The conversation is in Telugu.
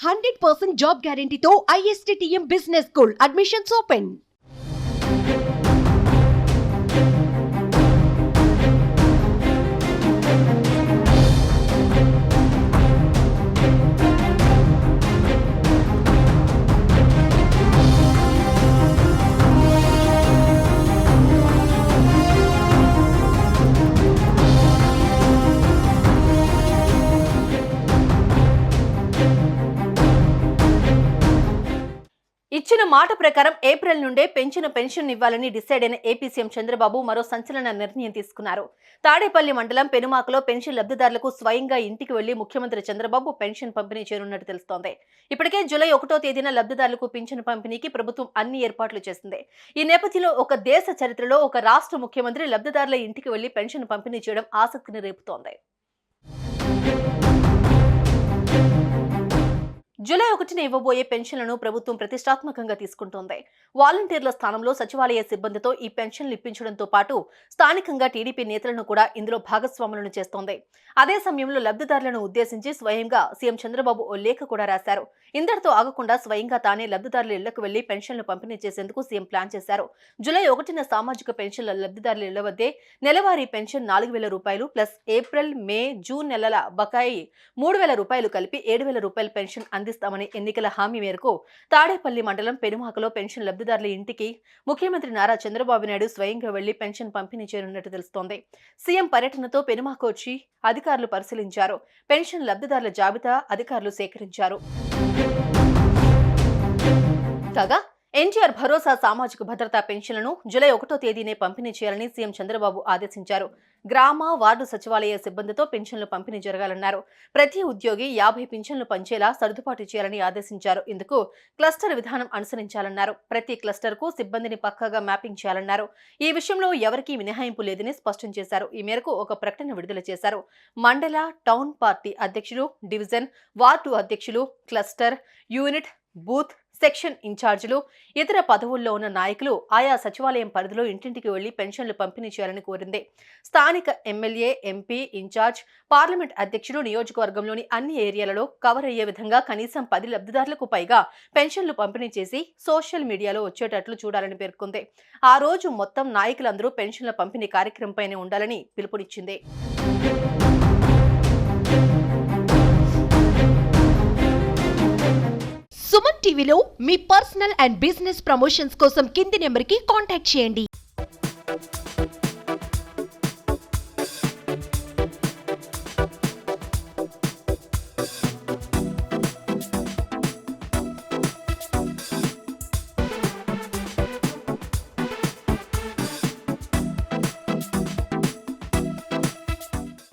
100% జాబ్ గ్యారంటీతో ISTTM business school admissions open. ఇచ్చిన మాట ప్రకారం ఏప్రిల్ నుండే పెంచిన పెన్షన్ ఇవ్వాలని డిసైడ్ అయిన ఏపీ సీఎం చంద్రబాబు మరో సంచలన నిర్ణయం తీసుకున్నారు. తాడేపల్లి మండలం పెనుమాకలో పెన్షన్ లబ్ధిదారులకు స్వయంగా ఇంటికి వెళ్లి ముఖ్యమంత్రి చంద్రబాబు పెన్షన్ పంపిణీ చేయనున్నట్టు తెలుస్తోంది. ఇప్పటికే జూలై 1వ తేదీన లబ్ధిదారులకు పింఛను పంపిణీకి ప్రభుత్వం అన్ని ఏర్పాట్లు చేసింది. ఈ నేపథ్యంలో ఒక దేశ చరిత్రలో ఒక రాష్ట్ర ముఖ్యమంత్రి లబ్ధిదారుల ఇంటికి వెళ్లి పెన్షన్ పంపిణీ చేయడం ఆసక్తిని రేపుతోంది. జూలై 1న ఇవ్వబోయే పెన్షన్లను ప్రభుత్వం ప్రతిష్టాత్మకంగా తీసుకుంటోంది. వాలంటీర్ల స్థానంలో సచివాలయ సిబ్బందితో ఈ పెన్షన్లు ఇప్పించడంతో పాటు స్థానికంగా టీడీపీ నేతలను కూడా ఇందులో భాగస్వాములను చేస్తోంది. అదే సమయంలో లబ్ధిదారులను ఉద్దేశించి స్వయంగా సీఎం చంద్రబాబు ఓ లేఖ కూడా రాశారు. ఇంతటితో ఆగకుండా స్వయంగా తానే లబ్ధిదారుల ఇళ్లకు వెళ్లి పెన్షన్లు పంపిణీ చేసేందుకు సీఎం ప్లాన్ చేశారు. జూలై 1న సామాజిక పెన్షన్ల లబ్ధిదారుల ఇళ్ల వద్దే నెలవారీ పెన్షన్ 4,000 రూపాయలు ప్లస్ ఏప్రిల్, మే, జూన్ నెలల బకాయి 3,000 రూపాయలు కలిపి 7,000 రూపాయల పెన్షన్ అందిస్తామని ఎన్నికల హామీ మేరకు తాడేపల్లి మండలం పెనుమాకలో పెన్షన్ లబ్ధిదారుల ఇంటికి ముఖ్యమంత్రి నారా చంద్రబాబు నాయుడు స్వయంగా వెళ్లి పెన్షన్ పంపిణీ చేయనున్నట్టు తెలుస్తోంది. సీఎం పర్యటనతో పెనుమాక వచ్చి అధికారులు పరిశీలించారు. పెన్షన్ లబ్ధిదారుల జాబితా అధికారులు సేకరించారు. కాగా ఎన్టీఆర్ భరోసా సామాజిక భద్రతా పెన్షన్లను జూలై 1వ తేదీనే పంపిణీ చేయాలని సీఎం చంద్రబాబు ఆదేశించారు. గ్రామ, వార్డు సచివాలయ సిబ్బందితో పెన్షన్లు పంపిణీ జరగాలన్నారు. ప్రతి ఉద్యోగి 50 పింఛన్లు పంచేలా సర్దుబాటు చేయాలని ఆదేశించారు. ఇందుకు క్లస్టర్ విధానం అనుసరించాలన్నారు. ప్రతి క్లస్టర్ కు సిబ్బందిని పక్కాగా మ్యాపింగ్ చేయాలన్నారు. ఈ విషయంలో ఎవరికీ మినహాయింపు లేదని స్పష్టం చేశారు. ఈ మేరకు ఒక ప్రకటన విడుదల చేశారు. మండల, టౌన్ పార్టీ అధ్యక్షులు, డివిజన్, వార్డు అధ్యక్షులు, క్లస్టర్, యూనిట్, బూత్, సెక్షన్ ఇన్ఛార్జీలు, ఇతర పదవుల్లో ఉన్న నాయకులు ఆయా సచివాలయం పరిధిలో ఇంటింటికి వెళ్లి పెన్షన్లు పంపిణీ చేయాలని కోరింది. స్థానిక ఎమ్మెల్యే, ఎంపీ, ఇన్ఛార్జ్, పార్లమెంట్ అధ్యక్షులు నియోజకవర్గంలోని అన్ని ఏరియాలలో కవర్ అయ్యే విధంగా కనీసం 10 లబ్ధిదారులకు పైగా పెన్షన్లు పంపిణీ చేసి సోషల్ మీడియాలో వచ్చేటట్లు చూడాలని పేర్కొంది. ఆ రోజు మొత్తం నాయకులందరూ పెన్షన్ల పంపిణీ కార్యక్రమంపైనే ఉండాలని పిలుపునిచ్చింది. సుమన్ టీవీలో మీ పర్సనల్ అండ్ బిజినెస్ ప్రమోషన్స్ కోసం కింది నెంబర్కి కాంటాక్ట్ చేయండి.